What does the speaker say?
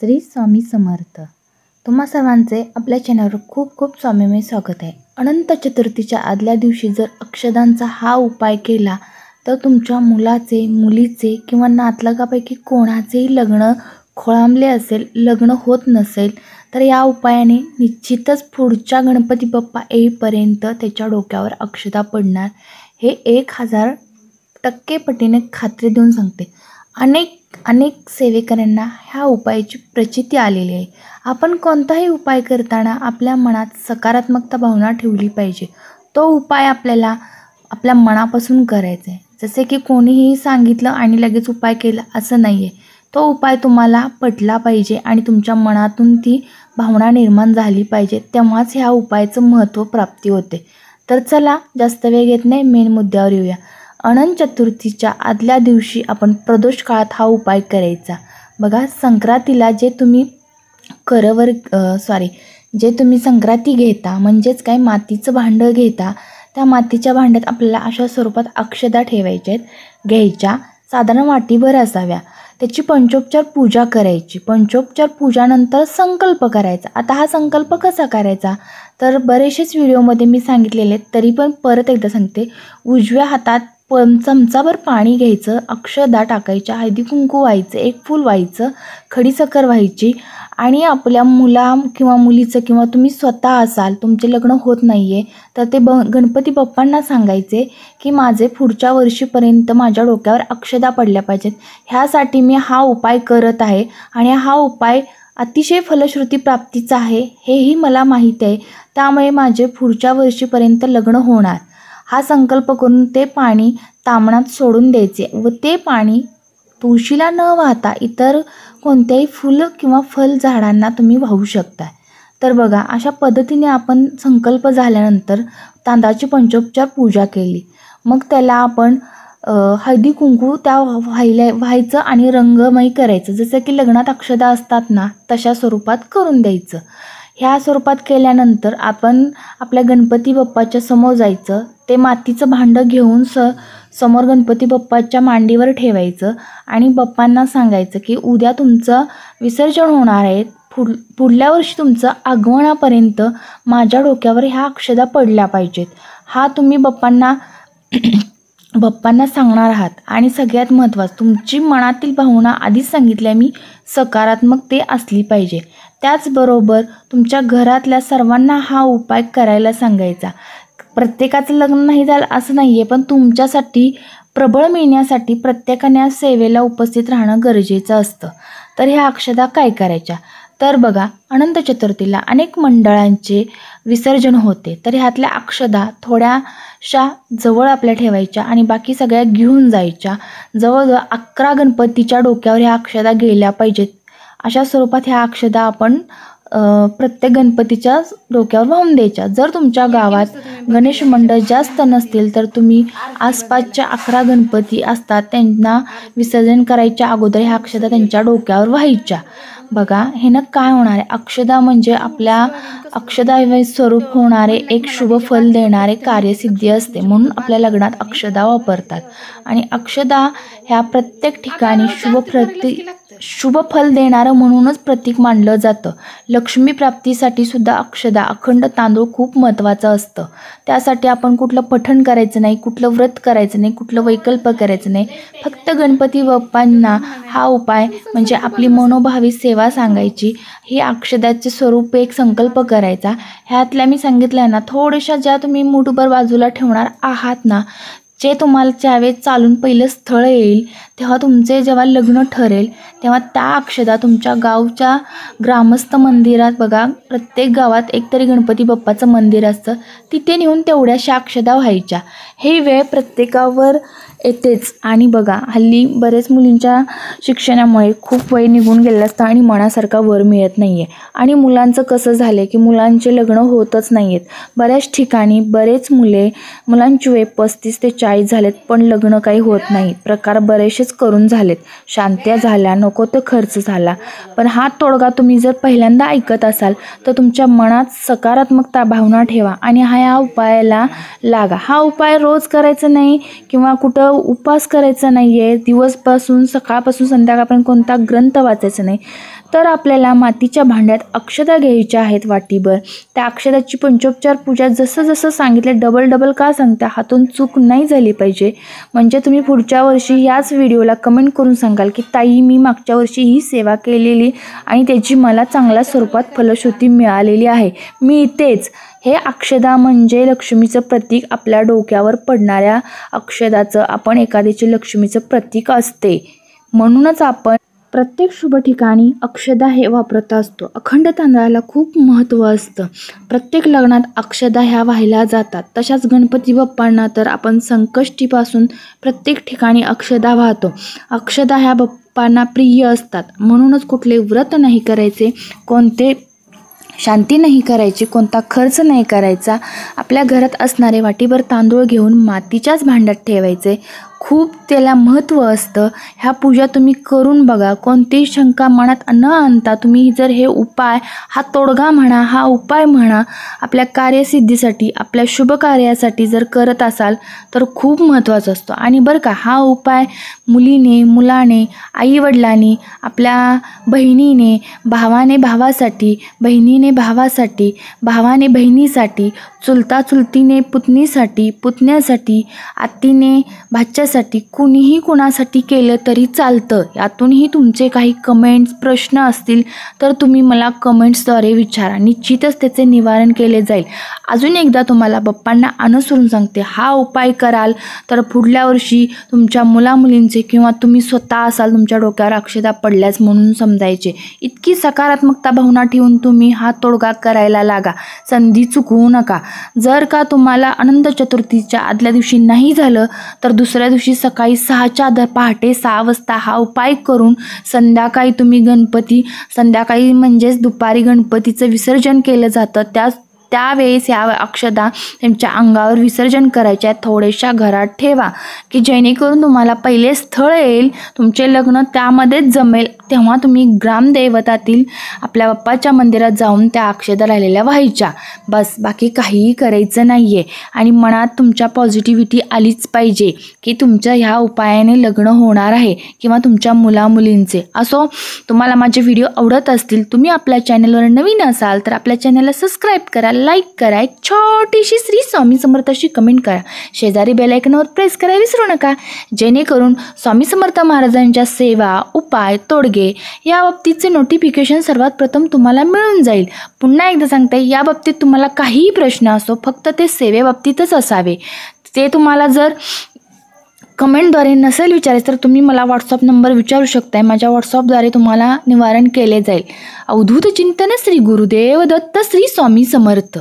श्री स्वामी समर्थ। तुम्हा सर्वांचे आपल्या चॅनलवर खूप खूप स्वामीमय स्वागत आहे। अनंत चतुर्थीच्या आदल्या दिवशी जर अक्षदांचा हा उपाय केला तर तुमच्या मुलाचे, मुलीचे किंवा नातलगापैकी कोणाचेही लग्न खोळंबले असेल, लग्न होत नसेल तर या उपायाने निश्चितच पुढच्या गणपती बाप्पा येईपर्यंत त्याच्या डोक्यावर अक्षदा पडणार, हे 1000% पटीने खात्री देऊन सांगते। अनेक सेवेकऱ्यांना ह्या उपायाची प्रचिती आलेली आहे। आपण कोणताही उपाय करताना आपल्या मनात सकारात्मकता भावना ठेवली पाहिजे। तो उपाय आपल्याला आपल्या मनापासून करायचा आहे। जसे की कोणीही सांगितलं आणि लगेच उपाय केला असं नाही आहे। तो उपाय तुम्हाला पटला पाहिजे आणि तुमच्या मनातून ती भावना निर्माण झाली पाहिजे, तेव्हाच ह्या उपायाचं महत्त्व प्राप्ती होते। तर चला जास्त वेळ घेत नाही, मेन मुद्द्यावर येऊया। अनंत चतुर्थीच्या आदल्या दिवशी आपण प्रदोष काळात हा उपाय करायचा। बघा, संक्रांतीला जे तुम्ही संक्रांती घेता म्हणजेच काय मातीचं भांडं घेता, त्या मातीच्या भांड्यात आपल्याला अशा स्वरूपात अक्षदा ठेवायच्या आहेत, घ्यायच्या साधारण वाटीभर असाव्या। त्याची पंचोपचार पूजा करायची। पंचोपचार पूजानंतर संकल्प करायचा। आता हा संकल्प कसा करायचा तर बरेचसेच व्हिडिओमध्ये मी सांगितलेले आहेत, तरी पण परत एकदा सांगते। उजव्या हातात चमचाभर पाणी घ्यायचं, अक्षदा टाकायच्या, हळदी कुंकू व्हायचं, एक फूल व्हायचं, खडीसाखर व्हायची आणि आपल्या मुला किंवा मुलीचं किंवा तुम्ही स्वतः असाल, तुमचे लग्न होत नाही आहे तर ते गणपती बाप्पांना सांगायचे की माझे पुढच्या वर्षीपर्यंत माझ्या डोक्यावर अक्षदा पडल्या पाहिजेत। ह्यासाठी मी हा उपाय करत आहे आणि हा उपाय अतिशय फलश्रुती प्राप्तीचा आहे, हेही मला माहीत आहे, त्यामुळे माझे पुढच्या वर्षीपर्यंत लग्न होणार। हा संकल्प करून ते पाणी तामणात सोडून द्यायचे व ते पाणी तुळशीला न वाहता इतर कोणत्याही फुल किंवा फल झाडांना तुम्ही वाहू शकता। तर बघा, अशा पद्धतीने आपण संकल्प झाल्यानंतर तांदळाची पंचोपचार पूजा केली, मग त्याला आपण हळदी कुंकू त्या व्हायचं आणि रंगमय करायचं। जसं की लग्नात अक्षदा असतात ना, तशा स्वरूपात करून द्यायचं। ह्या स्वरूपात केल्यानंतर आपण आपल्या गणपती बाप्पाच्या समोर जायचं, ते मातीचं भांडं घेऊन समोर गणपती बाप्पाच्या मांडीवर ठेवायचं आणि बाप्पांना सांगायचं की उद्या तुमचं विसर्जन होणार आहे, पुढल्या वर्षी तुमचं आगमनापर्यंत माझ्या डोक्यावर ह्या अक्षदा पडल्या पाहिजेत। हा तुम्ही बाप्पांना सांगणार आहात। आणि सगळ्यात महत्त्वाचं, तुमची मनातील भावना आधीच सांगितल्या मी, सकारात्मक ते असली पाहिजे। त्याचबरोबर तुमच्या घरातल्या सर्वांना हा उपाय करायला सांगायचा। प्रत्येकाचं लग्न नाही झालं असं नाही आहे, पण तुमच्यासाठी प्रबळ मिळण्यासाठी प्रत्येकाने या सेवेला उपस्थित राहणं गरजेचं असतं। तर ह्या अक्षदा काय करायच्या तर बघा, अनंत चतुर्थीला अनेक मंडळांचे विसर्जन होते, तर ह्यातल्या अक्षदा थोड्याशा जवळ आपल्या ठेवायच्या आणि बाकी सगळ्या घेऊन जायच्या। जवळजवळ 11 गणपतीच्या डोक्यावर ह्या अक्षदा गेल्या पाहिजेत। अशा स्वरूपात ह्या अक्षदा आपण प्रत्येक गणपतीच्या डोक्यावर वाहून द्यायच्या। जर तुमच्या गावात गणेश मंडळ जास्त नसतील तर तुम्ही आसपासच्या 11 गणपती असतात त्यांना विसर्जन करायच्या अगोदर ह्या अक्षदा त्यांच्या डोक्यावर व्हायच्या। बघा, ह्यानं काय होणार आहे, अक्षदा म्हणजे आपल्या अक्षदा स्वरूप होणारे एक शुभ फल देणारे कार्यसिद्धी असते, म्हणून आपल्या लग्नात अक्षदा वापरतात। आणि अक्षदा ह्या प्रत्येक ठिकाणी शुभ फल देणारं म्हणूनच प्रतीक मानलं जातं। लक्ष्मी प्राप्तीसाठी सुद्धा अक्षदा, अखंड तांदूळ खूप महत्त्वाचं असतं। त्यासाठी आपण कुठलं पठण करायचं नाही, कुठलं व्रत करायचं नाही, कुठलं वैकल्प करायचं नाही, फक्त गणपती बाप्पांना हा उपाय म्हणजे आपली मनोभावी सेवा सांगायची। ही अक्षदाचे स्वरूप एक संकल्प करायचा। ह्यातल्या मी सांगितलं ना, थोड्याशा ज्या तुम्ही मूठभर बाजूला ठेवणार आहात ना, जे तुम्हाला ज्यावेळेस चालून पहिलं स्थळ येईल तेव्हा तुमचे जेव्हा लग्न ठरेल तेव्हा त्या अक्षदा तुमच्या गावच्या ग्रामस्थ मंदिरात, बघा प्रत्येक गावात एकतरी गणपती बाप्पाचं मंदिर असतं, तिथे नेऊन तेवढ्याशा अक्षदा व्हायच्या। ही वेळ प्रत्येकावर येतेच आणि बघा, हल्ली बरेच मुलींच्या शिक्षणामुळे खूप वय निघून गेलं असतं आणि मनासारखा वर मिळत नाही आहे। आणि मुलांचं कसं झालं आहे की मुलांचे लग्न होतच नाही आहेत। बऱ्याच ठिकाणी मुलांची वय 35 ते 40 झालेत पण लग्न काही होत नाही. प्रकार बरेचसेच करून झालेत. शांत्या झाल्या, नको तो खर्च झाला. पण हा तोडगा तुम्ही जर पहिल्यांदा ऐकत असाल तर तुमच्या मनात सकारात्मकता भावना ठेवा आणि ह्या उपायाला लागा. हा उपाय रोज करायचा नाही किंवा कुठं उपवास करायचा नाही आहे. दिवसपासून सकाळपासून संध्याकाळपर्यंत कोणता ग्रंथ वाचायचा नाही. तर आपल्याला मातीच्या भांड्यात अक्षता घ्यायच्या आहेत वाटीभर. त्या अक्षताची पंचोपचार पूजा जसं जसं सांगितलं डबल का सांगता, हातून चूक नाही झाली पाहिजे. म्हणजे तुम्ही पुढच्या वर्षी याच व्हिडिओला कमेंट करून सांगाल की ताई मी मागच्या वर्षी ही सेवा केलेली आणि त्याची मला चांगल्या स्वरूपात फलश्रुती मिळालेली आहे. मी इथेच हे अक्षदा म्हणजे लक्ष्मीचं प्रतीक. आपल्या डोक्यावर पडणाऱ्या अक्षदाचं आपण एखाद्याची लक्ष्मीचं प्रतीक असते. म्हणूनच आपण प्रत्येक शुभ ठिकाणी अक्षदा हे वापरत असतो. अखंड तांदळाला खूप महत्त्व असतं. प्रत्येक लग्नात अक्षदा ह्या वाहिल्या जातात. तशाच गणपती बाप्पांना तर आपण संकष्टीपासून प्रत्येक ठिकाणी अक्षदा वाहतो. अक्षदा ह्या बाप्पांना प्रिय असतात. म्हणूनच कुठले व्रत नाही करायचे, कोणते शांती नाही करायची, कोणता खर्च नाही करायचा. आपल्या घरात असणारे वाटीभर तांदूळ घेऊन मातीच्याच भांड्यात ठेवायचे. खूप त्याला महत्त्व असतं. ह्या पूजा तुम्ही करून बघा. कोणतीही शंका मनात न आणता तुम्ही जर हे उपाय, हा तोडगा म्हणा, हा उपाय म्हणा, आपल्या कार्यसिद्धीसाठी, आपल्या शुभ कार्यासाठी जर करत असाल तर खूप महत्त्वाचा असतो. आणि बरं का, हा उपाय मुलीने, मुलाने, आईवडिलांनी, आपल्या बहिणीने, भावाने भावासाठी, बहिणीने भावासाठी, भावाने बहिणीसाठी, चुलता चुलतीने पुतणीसाठी, पुतण्यासाठी, आत्तीने भाच्यासाठी, कुणीही कुणासाठी केलं तरी चालतं. यातूनही तुमचे काही कमेंट्स, प्रश्न असतील तर तुम्ही मला कमेंट्सद्वारे विचारा. निश्चितच त्याचे निवारण केले जाईल. अजून एकदा तुम्हाला बाप्पांना अनुसरून सांगते, हा उपाय कराल तर पुढल्या वर्षी तुमच्या मुलामुलींचे किंवा तुम्ही स्वतः असाल तुमच्या डोक्यावर अक्षदा पडल्याच म्हणून समजायचे. इतकी सकारात्मकता भावना ठेवून तुम्ही हा तोडगा करायला लागा. संधी चुकवू नका. जर का तुम्हाला अनंत चतुर्थीच्या आदल्या दिवशी नाही झालं तर दुसऱ्या दिवशी सकाळी 6च्या पहाटे 6 वाजता हा उपाय करून संध्याकाळी तुम्ही संध्याकाळी म्हणजेच दुपारी गणपतीचं विसर्जन केलं जातं. त्यावेळेस या अक्षदा त्यांच्या अंगावर विसर्जन करायच्या. थोड्याशा घरात ठेवा की जेणेकरून तुम्हाला पहिले स्थळ येईल, तुमचे लग्न त्यामध्येच जमेल. तेव्हा तुम्ही ग्रामदैवतातील आपल्या बाप्पाच्या मंदिरात जाऊन त्या अक्षदा राहिलेल्या व्हायच्या. बस, बाकी काहीही करायचं नाही आहे. आणि मनात तुमच्या पॉझिटिव्हिटी आलीच पाहिजे की तुमच्या ह्या उपायाने लग्न होणार आहे किंवा तुमच्या मुलामुलींचे. असो, तुम्हाला माझे व्हिडिओ आवडत असतील, तुम्ही आपल्या चॅनलवर नवीन असाल तर आपल्या चॅनलला सबस्क्राईब करा, लाईक करा, एक छोटीशी श्री स्वामी समर्थ अशी कमेंट करा. शेजारी बेल आयकॉनवर प्रेस करायला विसरू नका, जेणेकरून स्वामी समर्थ महाराजांच्या सेवा, उपाय, तोडगे या बाबतीचे नोटिफिकेशन सर्वात प्रथम तुम्हाला मिळून जाईल. पुन्हा एकदा सांगते, या बाबतीत तुम्हाला काहीही प्रश्न असो, फक्त ते सेवेबाबतीतच असावे. ते तुम्हाला जर कमेंटद्वारे नसेल विचारायचं तर तुम्ही मला व्हॉट्सअप नंबर विचारू शकताय. माझ्या व्हॉट्सअपद्वारे तुम्हाला निवारण केले जाईल. अवधूत चिंतन श्री गुरुदेव दत्त, श्री स्वामी समर्थ.